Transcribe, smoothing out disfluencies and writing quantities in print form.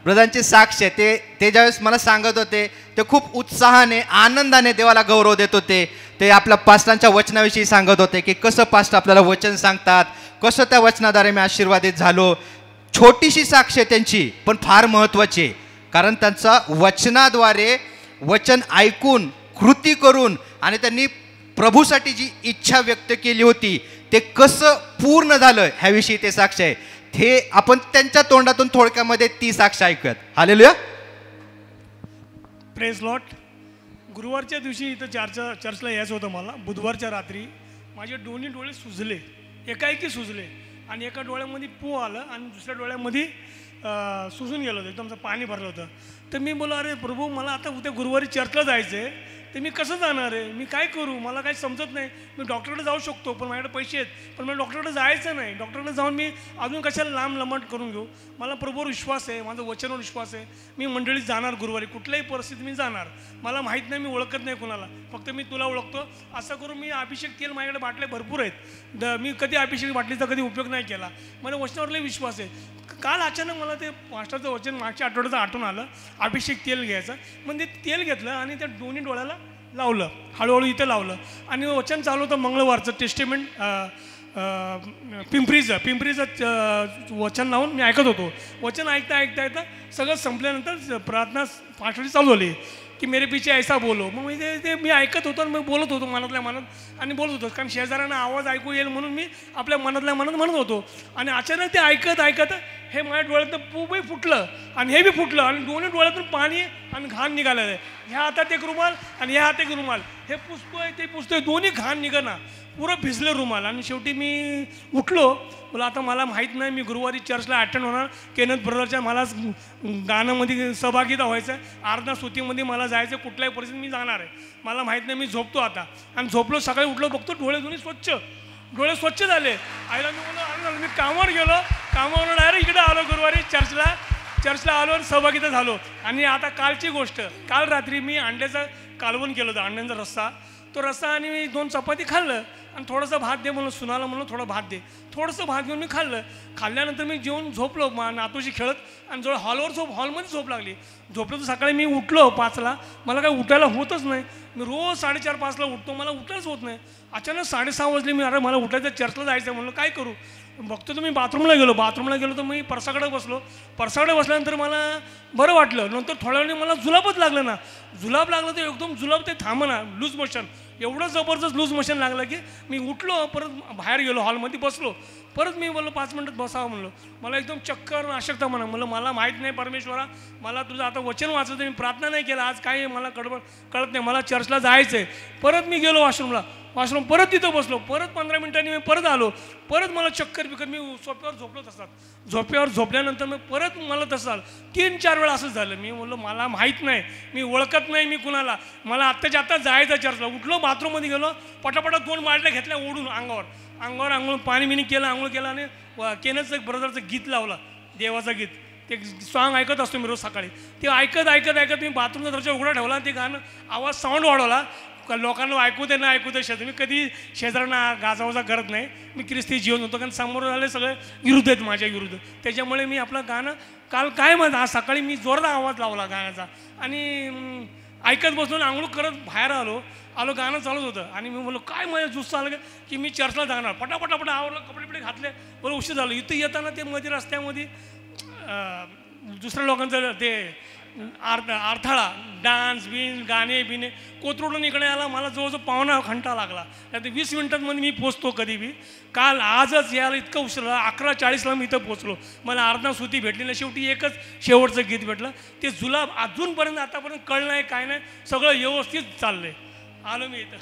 ब्रदरांची साक्ष आहे, ते ज्यावेळेस मला सांगत होते ते खूप उत्साहाने आनंदाने देवाला गौरव देत होते. ते आपल्या पास्टांच्या वचनाविषयी सांगत होते की कसं पास्ट आपल्याला वचन सांगतात, कसं त्या वचनाद्वारे मी आशीर्वादित झालो. छोटीशी साक्ष आहे त्यांची, पण फार महत्त्वाची आहे. कारण त्यांचा वचनाद्वारे वचन ऐकून कृती करून आणि त्यांनी प्रभूसाठी जी इच्छा व्यक्त केली होती ते कसं पूर्ण झालं ह्याविषयी ते साक्ष आहे. हे आपण त्यांच्या तोंडातून थोडक्यामध्ये ती साक्ष ऐकूयात. हालेलुया. Praise Lord. गुरुवारच्या दिवशी इथं चर्चला यायचं होतं मला. बुधवारच्या रात्री माझे दोन्ही डोळे सुजले, एकाएकी सुजले आणि एका डोळ्यामध्ये पू आलं आणि दुसऱ्या डोळ्यामध्ये सुजून गेलं होतं, एकदमचं पाणी भरलं होतं. तर मी बोललो, अरे प्रभू मला आता उद्या गुरुवारी चर्चला जायचं आहे, तर मी कसं जाणार आहे, मी काय करू, मला काही समजत नाही. मी डॉक्टरकडे जाऊ शकतो पण माझ्याकडे पैसे आहेत, पण मला डॉक्टरकडे जायचं नाही. डॉक्टरकडे जाऊन मी अजून कशाला लांब लंबट करून घेऊ. मला प्रभूवर विश्वास आहे, माझं वचनावर विश्वास आहे. मी मंडळीत जाणार गुरुवारी, कुठल्याही परिस्थितीत मी जाणार. मला माहीत नाही, मी ओळखत नाही कोणाला, फक्त मी तुला ओळखतो. असं करून मी अभिषेक तेल, माझ्याकडे बाटल्या भरपूर आहेत, मी कधी अभिषेक बाटलीचा कधी उपयोग नाही केला. मला वचनावरला विश्वास आहे. काल अचानक मला ते मास्टरचं वचन मागच्या आठवड्याचं आठवण आलं, अभिषेक तेल घ्यायचं. म्हणजे तेल घेतलं आणि त्या दोन्ही डोळ्याला लावलं, हळूहळू इथं लावलं आणि वचन चालू होतं मंगळवारचं टेस्टिमेंट, पिंपरीचं वचन लावून मी ऐकत होतो. वचन ऐकता सगळं संपल्यानंतर प्रार्थना फाटली चालू झाली की मेरे पीछे ऐसा बोलो. मग ते मी ऐकत होतो आणि मग बोलत होतो मनातल्या मनात आणि बोलत होतो, कारण शेजाऱ्यांना आवाज ऐकू येईल म्हणून मी आपल्या मनातल्या मनात म्हणत होतो. आणि अचानक ते ऐकत हे माझ्या डोळ्यातनं पूबही फुटलं आणि हे बी फुटलं आणि दोन्ही डोळ्यातून पाणी आणि घाण निघालेलं आहे. ह्या हातात एक रुमाल आणि ह्या हातात एक रुमाल, हे पुसतोय ते पुसतोय, दोन्ही घाण निघाना, पुरं भिजलं रुमाल. आणि शेवटी मी उठलो, बोला आता मला माहीत नाही, मी गुरुवारी चर्चला अटेंड होणार, केनथ ब्रदरच्या मला गाण्यामध्ये सहभागिता व्हायचं आहे, आराधना स्तुतीमध्ये मला जायचं, कुठल्याही परिस्थितीत मी जाणार आहे, मला माहीत नाही. मी झोपतो आता आणि झोपलो, सकाळी उठलो, बघतो डोळे दोन्ही डोळे स्वच्छ झाले. आईला मी बोललो, मी कामावर गेलो, कामावर डायरेक्ट इकडे आलो गुरुवारी चर्चला आलो आणि सहभागिता झालो. आणि आता कालची गोष्ट, काल रात्री मी अंड्याचं कालवण केलं होतं, अंड्यांचा रस्सा, तो रस्सा आणि मी 2 चपाती खाल्लं आणि थोडंसं भात दे म्हणून सुनाला म्हणून थोडं भात दे, थोडंसं भात घेऊन मी खाल्ल्यानंतर मी जेवून झोपलो नातूशी खेळत आणि जो हॉलमध्ये झोप लागली. झोपलो तर सकाळी मी उठलो 5ला, मला काय उठायला होतच नाही. मी रोज 4:30-5ला उठतो, मला उठायच होत नाही. अचानक 6:30 वाजले, मी अरे मला उठायचं, चर्चला जायचं म्हणलं, काय करू. बघतो तर मी बाथरूमला गेलो तर मी परसाकडे बसल्यानंतर मला बरं वाटलं. नंतर थोड्या वेळाने मला जुलाबच लागलं ना, जुलाब लागलं तर एकदम जुलाब ते थांबना, लूज मोशन, एवढं जबरदस्त लूज मोशन लागलं की मी उठलो, परत बाहेर गेलो, हॉलमध्ये बसलो. परत मी बोललो 5 मिनिटात बसावं म्हणलो, मला एकदम चक्कर अशक्ता म्हणलं मला माहीत नाही परमेश्वरा, मला तुझं आता वचन वाचायचं, मी प्रार्थना नाही केला आज, काय मला कळत नाही, मला चर्चला जायचं आहे. परत मी गेलो वॉशरूम परत तिथं बसलो, परत 15 मिनिटांनी मी परत आलो, परत मला चक्कर मी सोफ्यावर झोपलो. झोप्यावर झोपल्यानंतर मी परत मला तसं झालं, 3-4 वेळा असंच झालं. मी बोललो मला माहीत नाही, मी ओळखत नाही मी कुणाला, मला आत्ताच्या आत्ता जायचं चर्चला. उठलो, बाथरूममध्ये गेलो, पटापटा 2 बाटल्या घेतल्या ओढून अंगावर आंघोळ पाणी बिणी केलं, आंघोळ केलं आणि केनथचं ब्रदरचं गीत लावलं, देवाचं गीत, ते सॉंग ऐकत असतो मी रोज सकाळी. ते ऐकत मी बाथरूमचा दरवाजा उघडा ठेवला, ते गाणं आवाज साऊंड वाढवला, लोकांना ऐकू दे ना ऐकू दे. मी कधी शेजाऱ्यांना गाजावाजा करत नाही, मी ख्रिस्ती जीवन होतो, कारण समोर आले सगळे विरुद्ध आहेत माझ्या विरुद्ध. त्याच्यामुळे मी आपलं गाणं काल काय म्हणत, आज सकाळी मी जोरदार आवाज लावला गाण्याचा आणि ऐकत बसून आंघोळ करत बाहेर आलो, गाणं चालूच होतं. आणि मी बोललो काय माझ्या जुस्सा आलं की मी चर्चला जाणार, पटापट आवरलं, कपडे घातले, बरं उशीर झालं. इथं येताना ते मध्ये रस्त्यामध्ये दुसऱ्या लोकांचं ते अडथळा, डान्स गाणे बिणे कोथरूडून इकडे आला, मला जवळजवळ 1.25 घंटा लागला. त्यात 20 मिनिटांमध्ये मी पोचतो कधी बी. काल आजच यायला इतकं उशीर, 11:40ला मी इथं पोचलो. मला आराधना स्तुती भेटली नाही, शेवटी एकच शेवटचं गीत भेटलं. ते जुलाब आतापर्यंत कळलं नाही, काय नाही, सगळं व्यवस्थित चाललंय. आलो मी इथं.